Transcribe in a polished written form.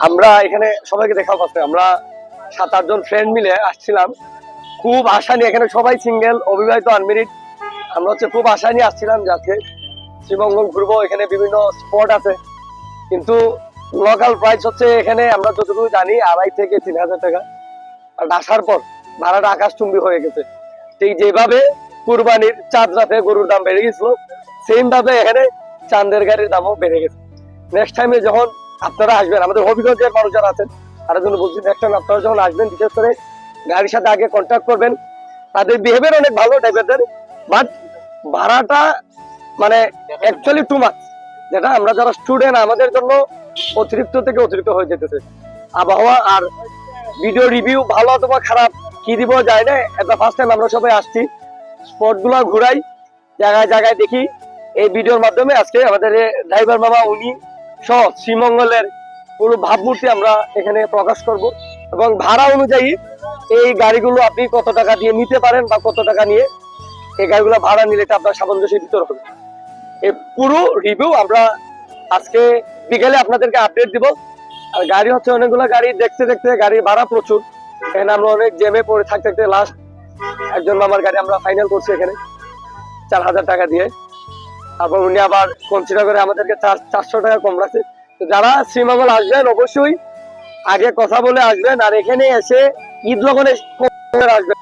আমরা এখানে সবাইকে দেখা পাচ্ছি, আমরা 7-8 জন ফ্রেন্ড মিলে আসছিলাম। খুব আশা নিয়ে, এখানে সবাই সিঙ্গেল, অবিবাহিত, আনমেরিড। আমরা হচ্ছে খুব আশা নিয়ে আসছিলাম যে আজকে শ্রীমঙ্গল ঘুরবো। এখানে বিভিন্ন স্পট আছে, কিন্তু লোকাল প্রাইস হচ্ছে এখানে আমরা যতটুকু জানি 2,500 থেকে 3,000 টাকা। আর আসার পর ভাড়াটা আকাশচুম্বী হয়ে গেছে। ঠিক যেভাবে কুরবানির চাঁদ রাতে গরুর দাম বেড়ে গেছিল, সেম ভাবে এখানে চাঁদের গাড়ির দামও বেড়ে গেছে। নেক্সট টাইমে যখন আপনারা আসবেন, আমাদের হবিগঞ্জের মানুষ যারা আছেন তার জন্য বলছি, নেক্সট টাইম আপনারা যখন আসবেন, বিশেষ করে গাড়ির সাথে আগে কন্ট্যাক্ট করবেন। তাদের বিহেভিয়ার অনেক ভালো ড্রাইভারদের, বাট ভাড়াটা মানে অ্যাকচুয়ালি টু মাচ, যেটা আমরা যারা স্টুডেন্ট আমাদের জন্য অতিরিক্ত থেকে অতিরিক্ত হয়ে যেতেছে। আবহাওয়া আর ভিডিও রিভিউ ভালো অথবা খারাপ কি দিব যায় না, এটা ফার্স্ট টাইম আমরা সবাই আসছি, স্পট গুলা ঘুরাই, জায়গায় জায়গায় দেখি। এই ভিডিওর মাধ্যমে আজকে আমাদের ড্রাইভার মামা উনি সহ শ্রীমঙ্গলের পুরো ভাবমূর্তি আমরা এখানে প্রকাশ করব, এবং ভাড়া অনুযায়ী এই গাড়িগুলো আপনি কত টাকা দিয়ে নিতে পারেন বা কত টাকা নিয়ে এই গাড়িগুলো ভাড়া নিলে এটা আপনার সামঞ্জস্যের ভিতর হবে। এই পুরো রিভিউ আমরা আজকে বিকেলে আপনাদেরকে আপডেট দিব। আর গাড়ি হচ্ছে অনেকগুলো গাড়ি, দেখতে দেখতে গাড়ির ভাড়া প্রচুর। এখানে আমরা অনেক জেমে পড়ে থাকতে থাকতে লাস্ট একজন মামার গাড়ি আমরা ফাইনাল করছি এখানে 4,000 টাকা দিয়ে। তারপর উনি আবার কনসিডার করে আমাদেরকে 400 টাকা কম রাখছে। তো যারা শ্রীমঙ্গল আসবেন অবশ্যই আগে কথা বলে আসবেন, আর এখানে এসে ঈদ লগনে আসবেন।